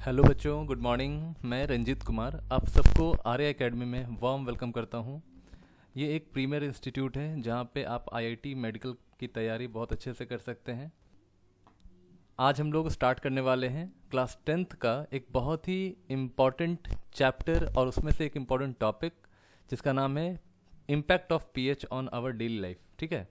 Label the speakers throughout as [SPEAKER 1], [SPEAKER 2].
[SPEAKER 1] Hello बच्चों, good morning. मैं रंजीत कुमार आप सबको आर्या एकेडमी में वार्म वेलकम करता हूं। ये एक प्रीमियर इंस्टीट्यूट है जहां पे आप आईआईटी मेडिकल की तैयारी बहुत अच्छे से कर सकते हैं। आज हम लोग स्टार्ट करने वाले हैं क्लास 10th का एक बहुत ही इम्पॉर्टेंट चैप्टर और उसमें से एक इम्पॉर्टेंट टॉपिक जिसका नाम है impact of pH on our daily life. ठीक है,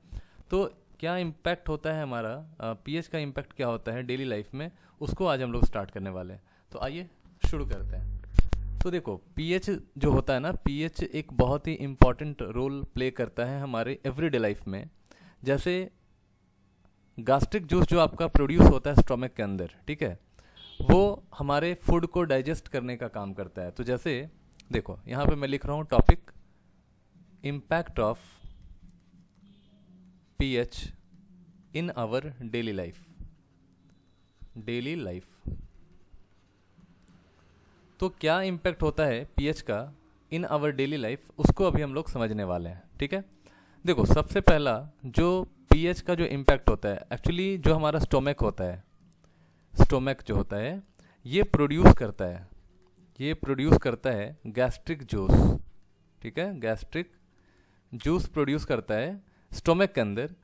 [SPEAKER 1] तो क्या इम्पैक्ट होता है हमारा, पीएच का इम्पैक्ट क्या होता है डेली लाइफ में, उसको आज हम लोग स्टार्ट करने वाले हैं। तो आइए शुरू करते हैं। तो देखो, पीएच जो होता है ना, पीएच एक बहुत ही इम्पॉर्टेंट रोल प्ले करता है हमारे एवरीडे लाइफ में। जैसे गास्ट्रिक जूस जो आपका प्रोड्यूस होता है स्टोमक के अंदर, ठीक है, वो हमारे फूड को डाइजेस्ट करने का काम करता है। तो जैसे देखो, यहाँ पे मैं लिख रहा हूँ topic impact of pH in our daily life. Daily life, तो क्या इम्पैक्ट होता है पीएच का इन आवर डेली लाइफ, उसको अभी हम लोग समझने वाले हैं। ठीक है, देखो सबसे पहला जो पीएच का जो इम्पैक्ट होता है, एक्चुअली जो हमारा स्टोमक होता है, स्टोमक जो होता है ये प्रोड्यूस करता है गैस्ट्रिक जूस। ठीक है, गैस्ट्रिक जूस प्रोड्यूस करता है स्टोमक के अंदर,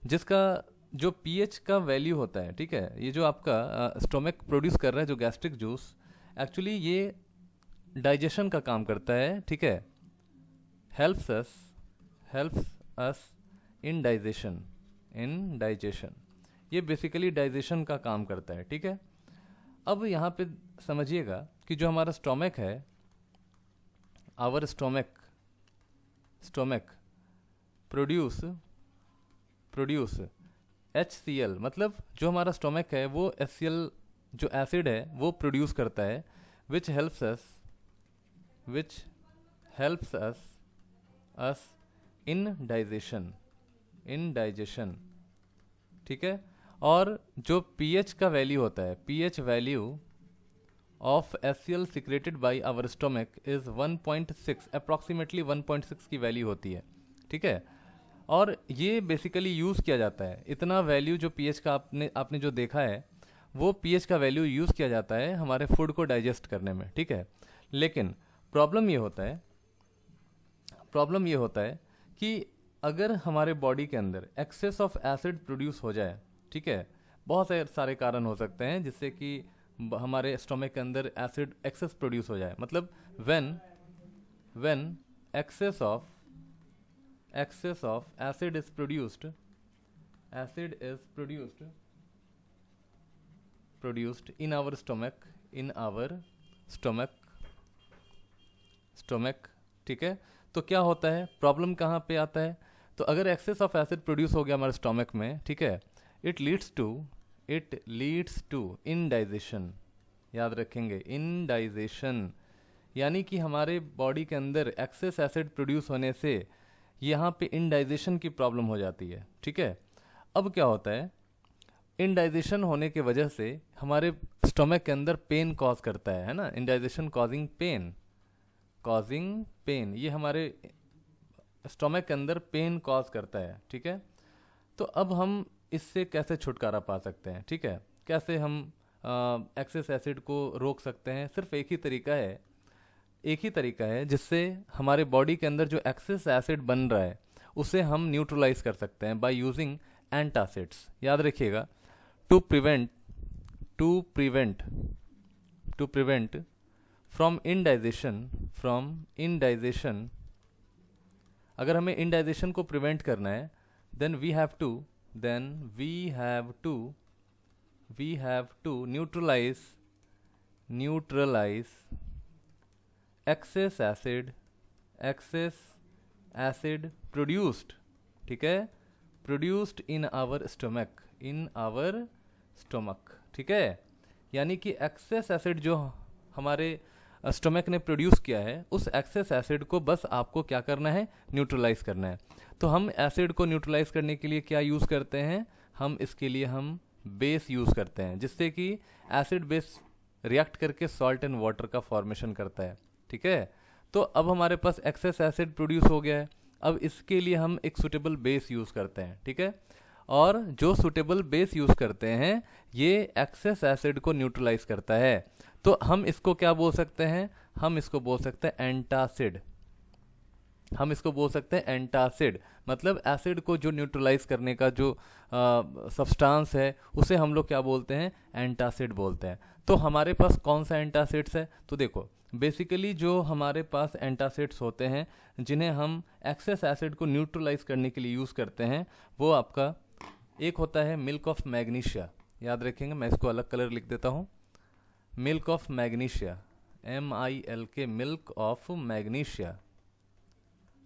[SPEAKER 1] जिसका जो पीएच का वैल्यू होता है, ठीक है, ये जो आपका स्टोमक प्रोड्यूस कर रहा है जो गैस्ट्रिक जूस, एक्चुअली ये डाइजेशन का काम करता है। ठीक है, हेल्प्स अस इन डाइजेशन, ये बेसिकली डाइजेशन का काम करता है। ठीक है, अब यहाँ पे समझिएगा कि जो हमारा स्टोमक है, आवर स्टोमक प्रोड्यूस HCl, मतलब जो हमारा स्टोमक है वो HCl जो एसिड है वो प्रोड्यूस करता है, which helps us in digestion. ठीक है, और जो पीएच का वैल्यू होता है, pH value of HCl secreted by our stomach is 1.6, approximately 1.6 की वैल्यू होती है। ठीक है, और ये बेसिकली यूज़ किया जाता है, इतना वैल्यू जो पीएच का आपने जो देखा है वो पीएच का वैल्यू यूज़ किया जाता है हमारे फूड को डाइजेस्ट करने में। ठीक है, लेकिन प्रॉब्लम ये होता है कि अगर हमारे बॉडी के अंदर एक्सेस ऑफ एसिड प्रोड्यूस हो जाए, ठीक है, बहुत सारे कारण हो सकते हैं जिससे कि हमारे स्टोमक के अंदर एसिड एक्सेस प्रोड्यूस हो जाए। मतलब when excess of acid is produced in our stomach। ठीक है, तो क्या होता है, प्रॉब्लम कहाँ पे आता है, तो अगर एक्सेस ऑफ एसिड प्रोड्यूस हो गया हमारे स्टोमक में, ठीक है, इट लीड्स टू इनडाइजेशन। याद रखेंगे, इनडाइजेशन यानी कि हमारे बॉडी के अंदर एक्सेस एसिड प्रोड्यूस होने से यहाँ पे इनडाइजेशन की प्रॉब्लम हो जाती है। ठीक है, अब क्या होता है, इनडाइजेशन होने की वजह से हमारे स्टोमक के अंदर पेन कॉज करता है ना, इनडाइजेशन कॉजिंग पेन, ये हमारे स्टोमक के अंदर पेन कॉज करता है। ठीक है, तो अब हम इससे कैसे छुटकारा पा सकते हैं, ठीक है, कैसे हम एक्सेस एसिड को रोक सकते हैं। सिर्फ एक ही तरीका है जिससे हमारे बॉडी के अंदर जो एक्सेस एसिड बन रहा है उसे हम न्यूट्रलाइज कर सकते हैं बाय यूजिंग एंटासिड्स। याद रखिएगा, टू प्रिवेंट फ्रॉम इनडाइजेशन, अगर हमें इनडाइजेशन को प्रिवेंट करना है, then we have to neutralise excess acid produced, ठीक है, प्रोड्यूस्ड इन आवर स्टोमक। ठीक है, यानी कि एक्सेस एसिड जो हमारे स्टोमक ने प्रोड्यूस किया है, उस एक्सेस एसिड को बस आपको क्या करना है, न्यूट्रलाइज करना है। तो हम एसिड को न्यूट्रलाइज करने के लिए क्या यूज़ करते हैं, इसके लिए हम बेस यूज़ करते हैं, जिससे कि एसिड बेस रिएक्ट करके सॉल्ट एंड वाटर का फॉर्मेशन करता है। ठीक है, तो अब हमारे पास एक्सेस एसिड प्रोड्यूस हो गया है, अब इसके लिए हम एक सुटेबल बेस यूज़ करते हैं। ठीक है, और जो सुटेबल बेस यूज़ करते हैं ये एक्सेस एसिड को न्यूट्रलाइज करता है। तो हम इसको क्या बोल सकते हैं, हम इसको बोल सकते हैं एंटासिड। हम इसको बोल सकते हैं एंटासिड, मतलब एसिड को जो न्यूट्रलाइज करने का जो सब्सटेंस है उसे हम लोग क्या बोलते हैं, एंटासिड बोलते हैं। तो हमारे पास कौन सा एंटासिड्स है, तो देखो बेसिकली जो हमारे पास एंटासिड्स होते हैं जिन्हें हम एक्सेस एसिड को न्यूट्रलाइज करने के लिए यूज़ करते हैं, वो आपका एक होता है मिल्क ऑफ मैग्नीशिया। याद रखेंगे, मैं इसको अलग कलर लिख देता हूँ, milk of magnesia, MILK, milk of magnesia.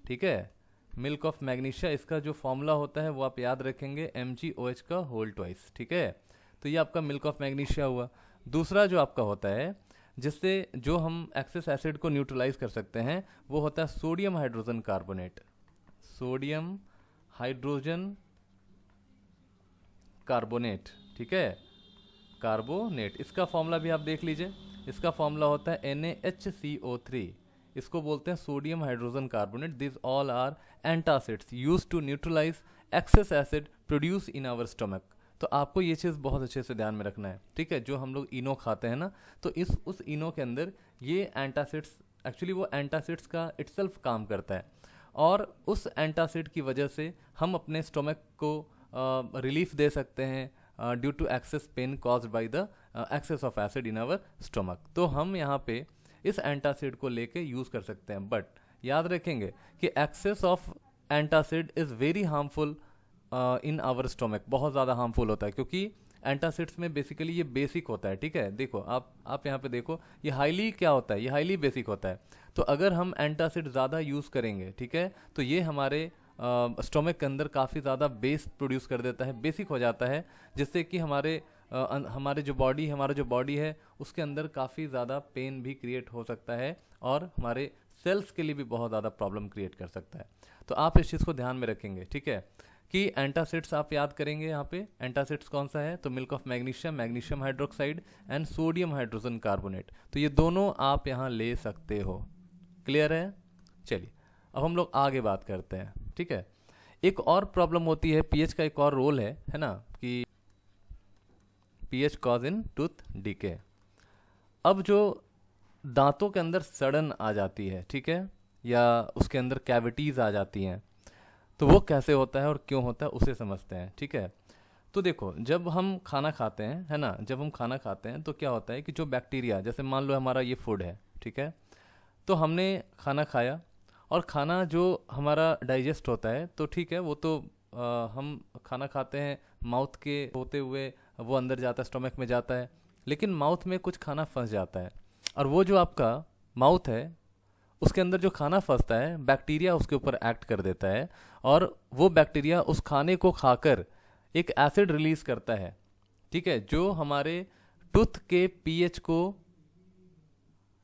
[SPEAKER 1] ठीक है, मिल्क ऑफ मैग्नीशिया, इसका जो फॉर्मूला होता है वो आप याद रखेंगे MgOH का होल ट्वाइस। ठीक है, तो ये आपका मिल्क ऑफ मैग्नीशिया हुआ। दूसरा जो आपका होता है जिससे जो हम एक्सेस एसिड को न्यूट्रलाइज कर सकते हैं वो होता है sodium hydrogen carbonate. Sodium hydrogen carbonate, ठीक है, कार्बोनेट, इसका फॉर्मूला भी आप देख लीजिए। इसका फॉर्मूला होता है NaHCO3, इसको बोलते हैं sodium hydrogen carbonate. This all are antacids used to neutralise excess acid produce in our stomach. तो आपको ये चीज़ बहुत अच्छे से ध्यान में रखना है। ठीक है, जो हम लोग इनो खाते हैं ना, तो उस इनो के अंदर ये एंटासिड्स, एक्चुअली वो एंटासिड्स का इटसेल्फ काम करता है और उस एंटासिड की वजह से हम अपने स्टमक को रिलीफ दे सकते हैं due to excess pain caused by the excess of acid in our stomach. तो हम यहाँ पे इस एंटासिड को लेके यूज़ कर सकते हैं, बट याद रखेंगे कि excess of antacid is very harmful in our stomach, बहुत ज़्यादा हार्मफुल होता है क्योंकि एंटासिड्स में बेसिकली ये बेसिक होता है। ठीक है, देखो आप यहाँ पे देखो, ये हाईली क्या होता है, ये हाईली बेसिक होता है। तो अगर हम एंटासिड ज़्यादा यूज़ करेंगे, ठीक है, तो ये हमारे स्टोमक के अंदर काफ़ी ज़्यादा बेस प्रोड्यूस कर देता है, बेसिक हो जाता है, जिससे कि हमारे जो बॉडी है उसके अंदर काफ़ी ज़्यादा पेन भी क्रिएट हो सकता है और हमारे सेल्स के लिए भी बहुत ज़्यादा प्रॉब्लम क्रिएट कर सकता है। तो आप इस चीज़ को ध्यान में रखेंगे, ठीक है, कि एंटासिड्स आप याद करेंगे। यहाँ पे एंटासिड्स कौन सा है, तो milk of magnesium, magnesium hydroxide and sodium hydrogen carbonate. तो ये दोनों आप यहाँ ले सकते हो। क्लियर है? चलिए अब हम लोग आगे बात करते हैं। ठीक है, एक और प्रॉब्लम होती है, पीएच का एक और रोल है ना, कि पीएच कॉज इन टूथ डीके। अब जो दांतों के अंदर सड़न आ जाती है, ठीक है, या उसके अंदर कैविटीज आ जाती हैं, तो वो कैसे होता है और क्यों होता है उसे समझते हैं। ठीक है, तो देखो जब हम खाना खाते हैं, है ना, जब हम खाना खाते हैं तो क्या होता है कि जो बैक्टीरिया, जैसे मान लो हमारा ये फूड है, ठीक है, तो हमने खाना खाया और खाना जो हमारा डाइजेस्ट होता है, तो ठीक है, वो तो हम खाना खाते हैं, माउथ के होते हुए वो अंदर जाता है, स्टमक में जाता है, लेकिन माउथ में कुछ खाना फंस जाता है और वो जो आपका माउथ है उसके अंदर जो खाना फंसता है, बैक्टीरिया उसके ऊपर एक्ट कर देता है और वो बैक्टीरिया उस खाने को खाकर एक एसिड रिलीज करता है, ठीक है, जो हमारे टूथ के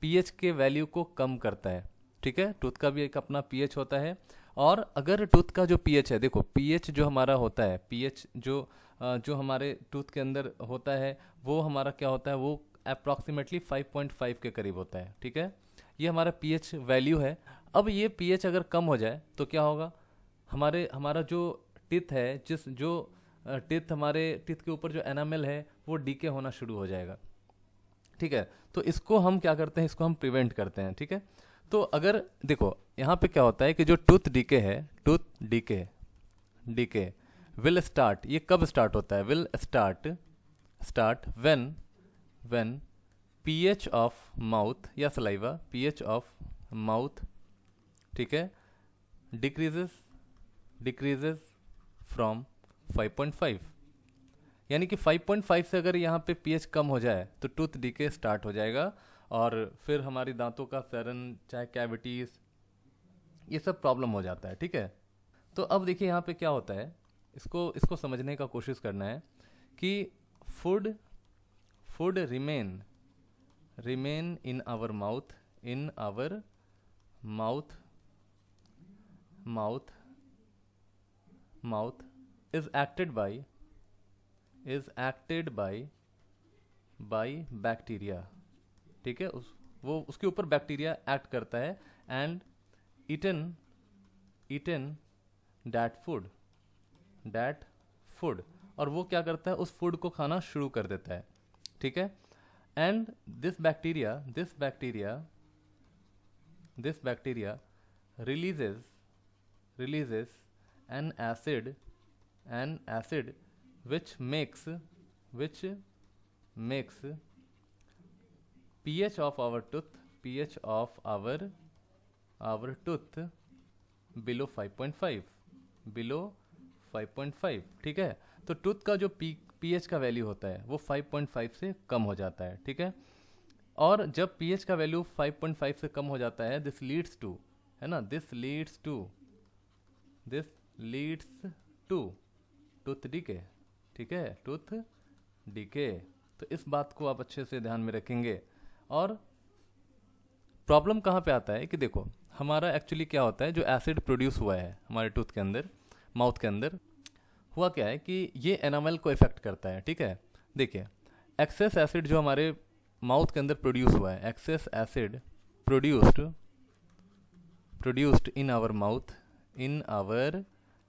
[SPEAKER 1] पीएच के वैल्यू को कम करता है। ठीक है, टूथ का भी एक अपना पीएच होता है और अगर टूथ का जो पीएच है, देखो पीएच जो हमारा होता है, पीएच जो हमारे टूथ के अंदर होता है वो हमारा क्या होता है, वो अप्रॉक्सीमेटली 5.5 के करीब होता है। ठीक है, ये हमारा पीएच वैल्यू है। अब ये पीएच अगर कम हो जाए तो क्या होगा, हमारा जो टिथ है, हमारे टिथ के ऊपर जो एनामेल है वो डीके होना शुरू हो जाएगा। ठीक है, तो इसको हम क्या करते हैं, इसको हम प्रिवेंट करते हैं। ठीक है, तो अगर देखो यहाँ पे क्या होता है कि जो टूथ डीके है, टूथ डीके विल स्टार्ट, ये कब स्टार्ट होता है, will start when pH of mouth या सलाइवा, पीएच ऑफ माउथ, ठीक है, डिक्रीजेस फ्रॉम 5.5, यानी कि 5.5 से अगर यहाँ पे पीएच कम हो जाए तो टूथ डीके स्टार्ट हो जाएगा और फिर हमारी दांतों का सड़न, चाहे कैविटीज, ये सब प्रॉब्लम हो जाता है। ठीक है, तो अब देखिए यहाँ पे क्या होता है, इसको समझने का कोशिश करना है कि food remain in our mouth is acted by bacteria. ठीक है, उसके ऊपर बैक्टीरिया एक्ट करता है एंड ईटन दैट फूड, और वो क्या करता है, उस फूड को खाना शुरू कर देता है, ठीक है। And this bacteria releases an acid which makes pH of our tooth below 5.5, ठीक है। तो टूथ का जो pH का वैल्यू होता है वो 5.5 से कम हो जाता है, ठीक है। और जब pH का वैल्यू 5.5 से कम हो जाता है, दिस लीड्स टू, है ना, this leads to tooth decay, ठीक है, टूथ डीके। तो इस बात को आप अच्छे से ध्यान में रखेंगे। और प्रॉब्लम कहाँ पे आता है कि देखो, हमारा एक्चुअली क्या होता है, जो एसिड प्रोड्यूस हुआ है हमारे टूथ के अंदर, माउथ के अंदर, हुआ क्या है कि ये एनामल को इफेक्ट करता है, ठीक है। देखिए, एक्सेस एसिड जो हमारे माउथ के अंदर प्रोड्यूस हुआ है, excess acid produced in our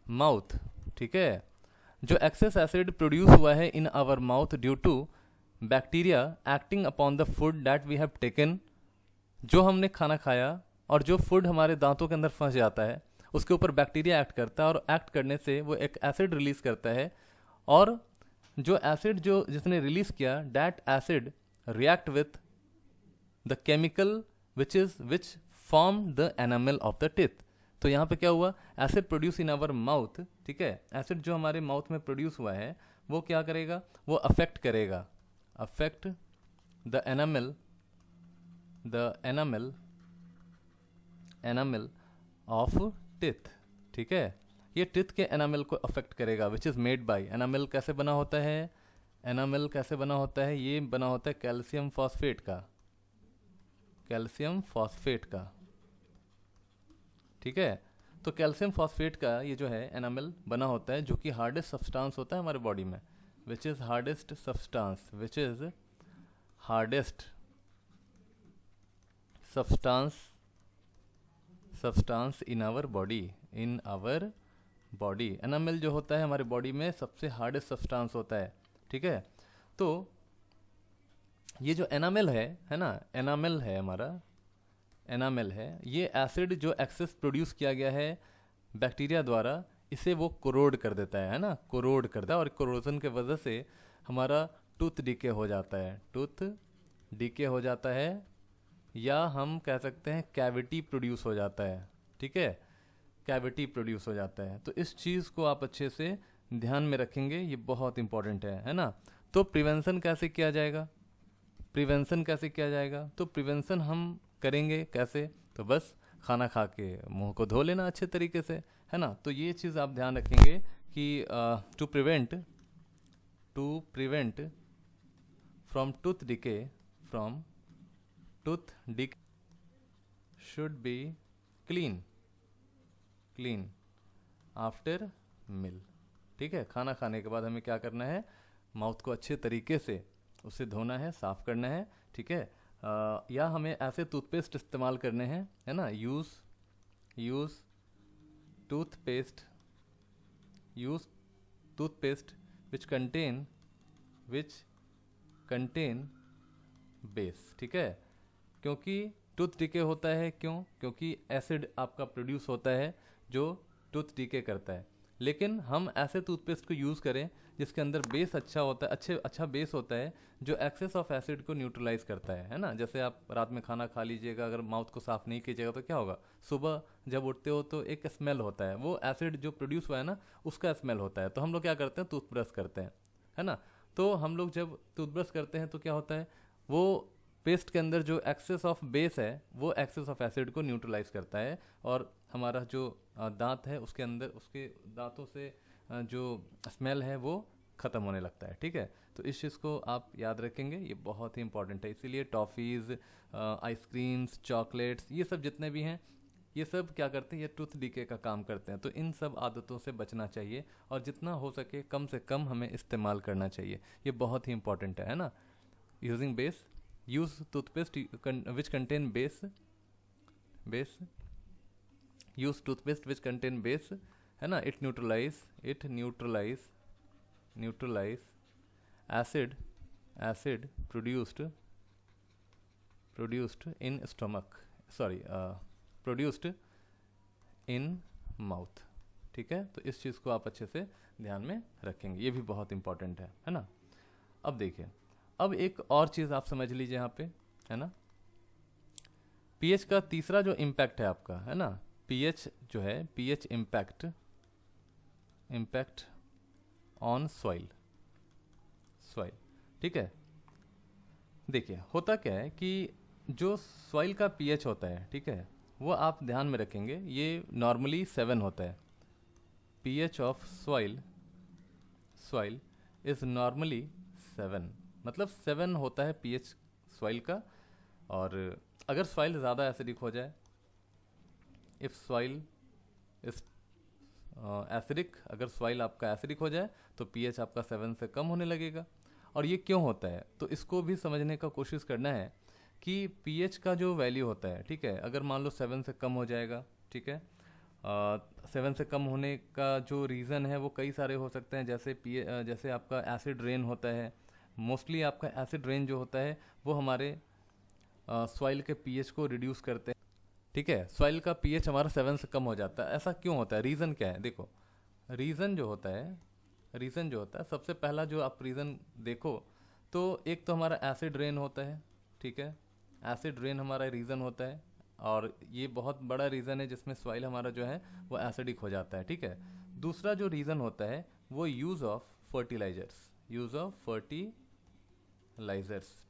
[SPEAKER 1] mouth, ठीक है। जो एक्सेस एसिड प्रोड्यूस हुआ है in our mouth due to bacteria acting upon the food that we have taken, जो हमने खाना खाया और जो फूड हमारे दांतों के अंदर फंस जाता है, उसके ऊपर बैक्टीरिया एक्ट करता है, और एक्ट करने से वो एक एसिड रिलीज करता है, और जो एसिड जो जिसने रिलीज किया, that acid react with the chemical which form the enamel of the teeth. तो यहाँ पे क्या हुआ, acid produce in our mouth, ठीक है, एसिड जो हमारे माउथ में प्रोड्यूस हुआ है वो क्या करेगा, वो affect the enamel of teeth, ठीक है। ये टिथ के एनामल को अफेक्ट करेगा, which is made by, enamel कैसे बना होता है, ये बना होता है कैल्शियम फॉस्फेट का, ठीक है। तो कैल्शियम फॉस्फेट का ये जो है एनामल बना होता है, जो कि हार्डेस्ट सब्सटेंस होता है हमारे बॉडी में, which is hardest substance in our body. Enamel जो होता है हमारे बॉडी में सबसे हार्डेस्ट सब्सटेंस होता है, ठीक है। तो ये जो एनामल है ना, एनामल है, ये एसिड जो एक्सेस प्रोड्यूस किया गया है बैक्टीरिया द्वारा, इसे वो कोरोड कर देता है ना, और कोरोजन के वजह से हमारा टूथ डीके हो जाता है, या हम कह सकते हैं कैविटी प्रोड्यूस हो जाता है, ठीक है, कैविटी प्रोड्यूस हो जाता है। तो इस चीज़ को आप अच्छे से ध्यान में रखेंगे, ये बहुत इंपॉर्टेंट है ना। तो प्रिवेंशन कैसे किया जाएगा, तो प्रिवेंशन हम करेंगे कैसे, तो बस खाना खा के मुंह को धो लेना अच्छे तरीके से, है ना। तो ये चीज़ आप ध्यान रखेंगे कि to prevent from tooth decay should be clean after meal, ठीक है। खाना खाने के बाद हमें क्या करना है, माउथ को अच्छे तरीके से उसे धोना है, साफ करना है, ठीक है। या हमें ऐसे टूथपेस्ट इस्तेमाल करने हैं, है ना, use toothpaste which contain base, ठीक है। क्योंकि टूथ डीके होता है, क्योंकि एसिड आपका प्रोड्यूस होता है जो टूथ डीके करता है। लेकिन हम ऐसे टूथपेस्ट को यूज़ करें जिसके अंदर बेस अच्छा होता है, अच्छा बेस होता है, जो एक्सेस ऑफ एसिड को न्यूट्रलाइज करता है ना। जैसे आप रात में खाना खा लीजिएगा, अगर माउथ को साफ़ नहीं कीजिएगा तो क्या होगा, सुबह जब उठते हो तो एक स्मेल होता है, वो एसिड जो प्रोड्यूस हुआ है ना, उसका स्मेल होता है। तो हम लोग क्या करते हैं, टूथब्रश करते हैं, है ना। तो हम लोग जब टूथब्रश करते हैं तो क्या होता है, वो पेस्ट के अंदर जो एक्सेस ऑफ बेस है वो एक्सेस ऑफ एसिड को न्यूट्रलाइज करता है, और हमारा जो दांत है उसके अंदर, उसके दांतों से जो स्मेल है वो ख़त्म होने लगता है, ठीक है। तो इस चीज़ को आप याद रखेंगे, ये बहुत ही इंपॉर्टेंट है। इसीलिए टॉफ़ीज़, आइसक्रीम्स, चॉकलेट्स, ये सब जितने भी हैं, ये सब क्या करते हैं, ये टूथ डीके का काम करते हैं। तो इन सब आदतों से बचना चाहिए, और जितना हो सके कम से कम हमें इस्तेमाल करना चाहिए, ये बहुत ही इंपॉर्टेंट है ना। Use toothpaste which contain base, use toothpaste which contain base, है ना। It neutralise neutralise acid produced in stomach, sorry, produced in mouth। ठीक है, तो इस चीज़ को आप अच्छे से ध्यान में रखेंगे, ये भी बहुत इंपॉर्टेंट है ना। अब देखिए, अब एक और चीज़ आप समझ लीजिए यहाँ पे, है ना, पीएच का तीसरा जो इम्पैक्ट है आपका, है ना, पीएच जो है, पीएच इम्पैक्ट ऑन सॉइल। ठीक है, देखिए होता क्या है कि जो सॉइल का पीएच होता है, ठीक है, वो आप ध्यान में रखेंगे, ये नॉर्मली 7 होता है। PH of soil is normally 7, मतलब 7 होता है पीएच सॉइल का। और अगर सॉइल ज़्यादा एसिडिक हो जाए, इफ सॉइल इज एसिडिक, अगर सॉइल आपका एसिडिक हो जाए तो पीएच आपका 7 से कम होने लगेगा। और ये क्यों होता है, तो इसको भी समझने का कोशिश करना है कि पीएच का जो वैल्यू होता है, ठीक है, अगर मान लो 7 से कम हो जाएगा, ठीक है, 7 से कम होने का जो रीज़न है वो कई सारे हो सकते हैं, जैसे आपका एसिड रेन होता है। मोस्टली आपका एसिड रेन जो होता है वो हमारे सॉइल के पीएच को रिड्यूस करते हैं, ठीक है, सॉइल का पीएच हमारा 7 से कम हो जाता है। ऐसा क्यों होता है, रीज़न क्या है, देखो, रीज़न जो होता है सबसे पहला जो आप रीज़न देखो, तो एक तो हमारा एसिड रेन होता है, ठीक है, एसिड रेन हमारा रीज़न होता है, और ये बहुत बड़ा रीज़न है जिसमें सॉइल हमारा जो है वो एसिडिक हो जाता है, ठीक है। दूसरा जो रीज़न होता है वो यूज़ ऑफ फर्टिलाइज़र्स,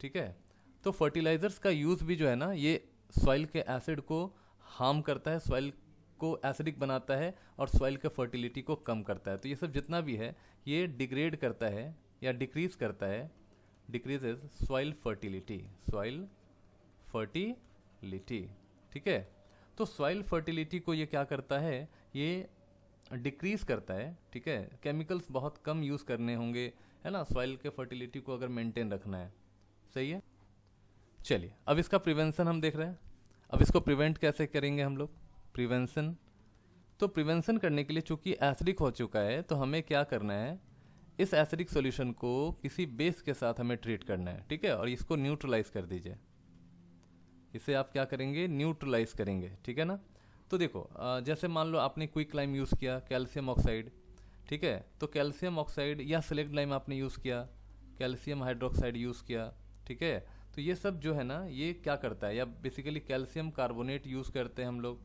[SPEAKER 1] ठीक है। तो फर्टिलाइज़र्स का यूज़ भी जो है ना, ये सॉइल के एसिड को हार्म करता है, सॉइल को एसिडिक बनाता है और सॉइल के फर्टिलिटी को कम करता है। तो ये सब जितना भी है ये डिग्रेड करता है या डिक्रीज करता है, डिक्रीजेज सॉइल फर्टिलिटी, ठीक है। तो सॉइल फर्टिलिटी को ये क्या करता है, ये डिक्रीज करता है, ठीक है। केमिकल्स बहुत कम यूज़ करने होंगे, है ना, सॉइल के फर्टिलिटी को अगर मेंटेन रखना है, सही है। चलिए, अब इसका प्रिवेंशन हम देख रहे हैं। अब इसको प्रिवेंट कैसे करेंगे हम लोग, प्रिवेंशन। तो प्रिवेंशन करने के लिए चूंकि एसिडिक हो चुका है तो हमें क्या करना है, इस एसिडिक सॉल्यूशन को किसी बेस के साथ हमें ट्रीट करना है, ठीक है, और इसको न्यूट्रलाइज कर दीजिए। इसे आप क्या करेंगे, न्यूट्रलाइज करेंगे, ठीक है ना। तो देखो, जैसे मान लो आपने क्विक लाइम यूज़ किया, कैल्शियम ऑक्साइड, ठीक है, तो कैल्शियम ऑक्साइड या सेलेक्ट लाइम आपने यूज़ किया, कैल्शियम हाइड्रोक्साइड यूज़ किया, ठीक है। तो ये सब जो है ना, ये क्या करता है, या बेसिकली कैल्शियम कार्बोनेट यूज़ करते हैं हम लोग।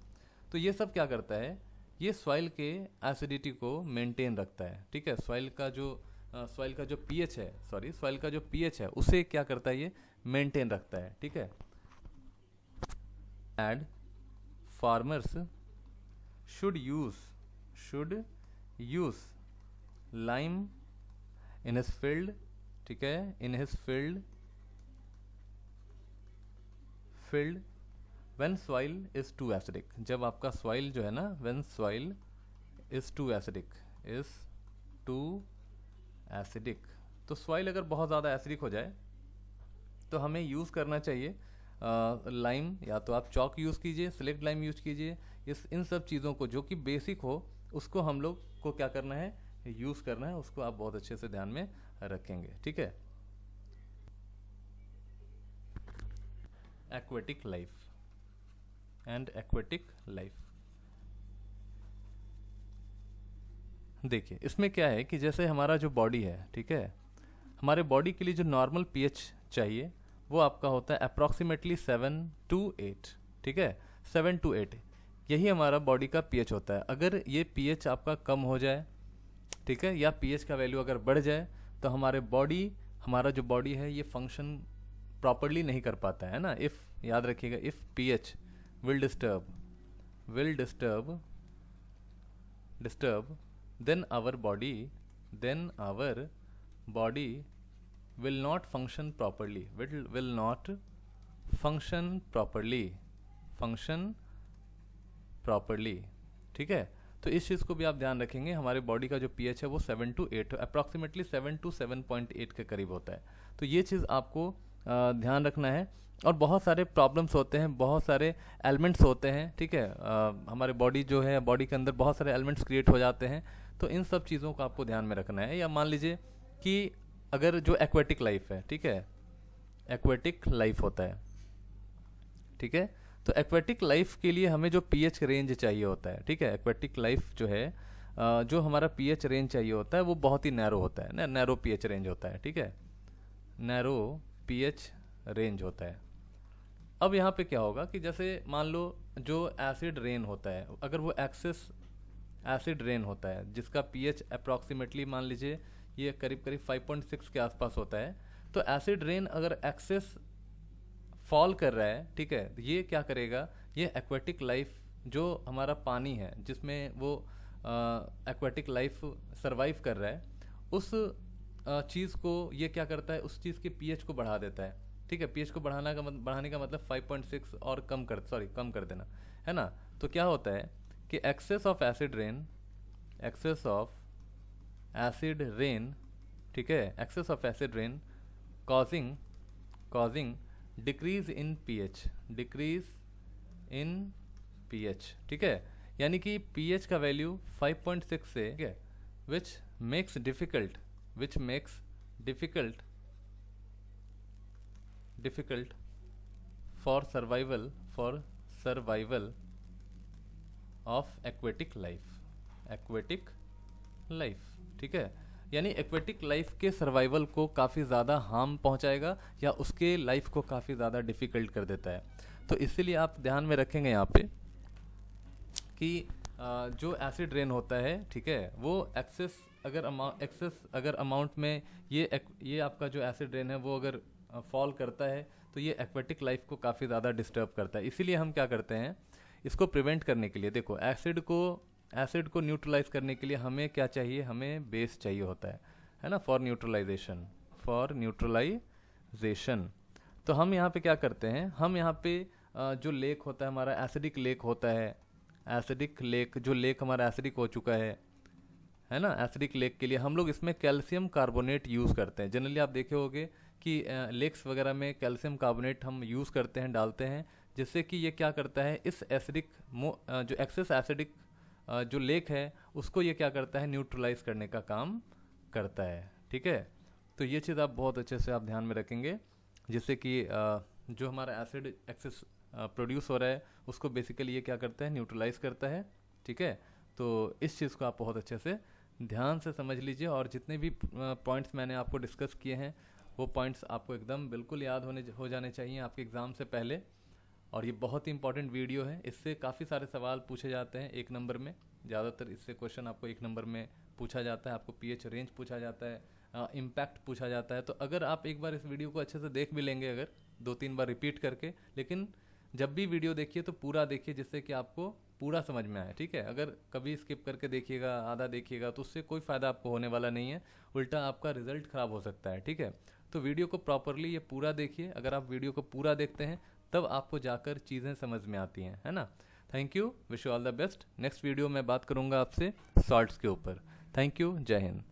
[SPEAKER 1] तो ये सब क्या करता है, ये सॉइल के एसिडिटी को मेंटेन रखता है, ठीक है। सॉइल का जो पीएच है, उसे क्या करता है, ये मेंटेन रखता है, ठीक है। And farmers should use lime in his field, ठीक है, in his field when soil is too acidic, जब आपका सॉइल जो है ना, when soil is too acidic, तो सॉइल अगर बहुत ज़्यादा एसिडिक हो जाए तो हमें यूज़ करना चाहिए लाइम, या तो आप चॉक यूज़ कीजिए, सेलेक्ट लाइम यूज़ कीजिए। इन सब चीज़ों को जो कि बेसिक हो उसको हम लोग को क्या करना है, यूज़ करना है, उसको आप बहुत अच्छे से ध्यान में रखेंगे, ठीक है। एक्वेटिक लाइफ, देखिए इसमें क्या है कि जैसे हमारा जो बॉडी है, ठीक है, हमारे बॉडी के लिए जो नॉर्मल पीएच चाहिए वो आपका होता है अप्रॉक्सीमेटली 7 to 8, ठीक है, 7 to 8 यही हमारा बॉडी का पीएच होता है। अगर ये पीएच आपका कम हो जाए, ठीक है, या पीएच का वैल्यू अगर बढ़ जाए तो हमारा जो बॉडी है ये फंक्शन प्रॉपरली नहीं कर पाता है ना। इफ़, याद रखिएगा, if pH will disturb then our body will not function properly, ठीक है। तो इस चीज़ को भी आप ध्यान रखेंगे, हमारे बॉडी का जो पीएच है वो 7 to 8, अप्रॉक्सीमेटली 7 to 7.8 के करीब होता है। तो ये चीज़ आपको ध्यान रखना है। और बहुत सारे प्रॉब्लम्स होते हैं, बहुत सारे एलिमेंट्स होते हैं, ठीक है, हमारे बॉडी जो है, बॉडी के अंदर बहुत सारे एलिमेंट्स क्रिएट हो जाते हैं, तो इन सब चीज़ों को आपको ध्यान में रखना है। या मान लीजिए कि अगर जो एक्वेटिक लाइफ है, ठीक है, एक्वेटिक लाइफ होता है, ठीक है, तो एक्वेटिक लाइफ के लिए हमें जो पीएच रेंज चाहिए होता है, ठीक है, एक्वेटिक लाइफ जो है जो हमारा पीएच रेंज चाहिए होता है वो बहुत ही नैरो होता है ना, नैरो पीएच रेंज होता है, ठीक है, नैरो पीएच रेंज होता है। अब यहाँ पे क्या होगा कि जैसे मान लो जो एसिड रेन होता है, अगर वो एक्सेस एसिड रेन होता है जिसका पीएच अप्रॉक्सीमेटली मान लीजिए ये करीब करीब 5.6 के आसपास होता है, तो एसिड रेन अगर एक्सेस फॉल कर रहा है, ठीक है, ये क्या करेगा, ये एक्वेटिक लाइफ जो हमारा पानी है जिसमें वो एक्वेटिक लाइफ सरवाइव कर रहा है, उस चीज़ को ये क्या करता है, उस चीज़ के पीएच को बढ़ा देता है, ठीक है। पीएच को बढ़ाने का मतलब 5.6 और कम कर देना, है ना। तो क्या होता है कि एक्सेस ऑफ एसिड रेन, ठीक है, excess of acid rain causing decrease in pH, ठीक है, यानी कि पीएच का वैल्यू 5.6 से, ठीक है, which makes difficult for survival of aquatic life, ठीक है, यानी एक्वेटिक लाइफ के सर्वाइवल को काफ़ी ज़्यादा हार्म पहुंचाएगा या उसके लाइफ को काफ़ी ज़्यादा डिफ़िकल्ट कर देता है। तो इसीलिए आप ध्यान में रखेंगे यहाँ पे कि जो एसिड रेन होता है, ठीक है, वो एक्सेस अगर अमाउंट में ये आपका जो एसिड रेन है वो अगर फॉल करता है तो ये एक्वेटिक लाइफ को काफ़ी ज़्यादा डिस्टर्ब करता है। इसीलिए हम क्या करते हैं, इसको प्रिवेंट करने के लिए, देखो एसिड को न्यूट्रलाइज करने के लिए हमें क्या चाहिए, हमें बेस चाहिए होता है ना, फॉर न्यूट्रलाइजेशन। तो हम यहाँ पे क्या करते हैं, हम यहाँ पे जो लेक होता है हमारा, एसिडिक लेक होता है, जो लेक हमारा एसिडिक हो चुका है ना, एसिडिक लेक के लिए हम लोग इसमें कैल्शियम कार्बोनेट यूज़ करते हैं। जनरली आप देखे होंगे कि लेक्स वगैरह में कैल्शियम कार्बोनेट हम यूज़ करते हैं, डालते हैं, जिससे कि ये क्या करता है, इस जो एक्सेस एसिडिक जो लेक है उसको ये क्या करता है, न्यूट्रलाइज करने का काम करता है, ठीक है। तो ये चीज़ आप बहुत अच्छे से आप ध्यान में रखेंगे, जिससे कि जो हमारा एसिड एक्सेस प्रोड्यूस हो रहा है उसको बेसिकली ये क्या करता है, न्यूट्रलाइज करता है, ठीक है। तो इस चीज़ को आप बहुत अच्छे से ध्यान से समझ लीजिए, और जितने भी पॉइंट्स मैंने आपको डिस्कस किए हैं वो पॉइंट्स आपको एकदम बिल्कुल याद हो जाने चाहिए आपके एग्ज़ाम से पहले। और ये बहुत ही इंपॉर्टेंट वीडियो है, इससे काफ़ी सारे सवाल पूछे जाते हैं 1 नंबर में, ज़्यादातर इससे क्वेश्चन आपको 1 नंबर में पूछा जाता है, आपको पीएच रेंज पूछा जाता है, इम्पैक्ट पूछा जाता है। तो अगर आप एक बार इस वीडियो को अच्छे से देख भी लेंगे, अगर 2-3 बार रिपीट करके, लेकिन जब भी वीडियो देखिए तो पूरा देखिए, जिससे कि आपको पूरा समझ में आए, ठीक है। अगर कभी स्किप करके देखिएगा, आधा देखिएगा, तो उससे कोई फ़ायदा आपको होने वाला नहीं है, उल्टा आपका रिजल्ट ख़राब हो सकता है, ठीक है। तो वीडियो को प्रॉपरली ये पूरा देखिए, अगर आप वीडियो को पूरा देखते हैं तब आपको जाकर चीज़ें समझ में आती हैं, है ना। Thank you, wish you all the best. Next video में बात करूँगा आपसे सॉल्ट्स के ऊपर। थैंक यू, जय हिंद।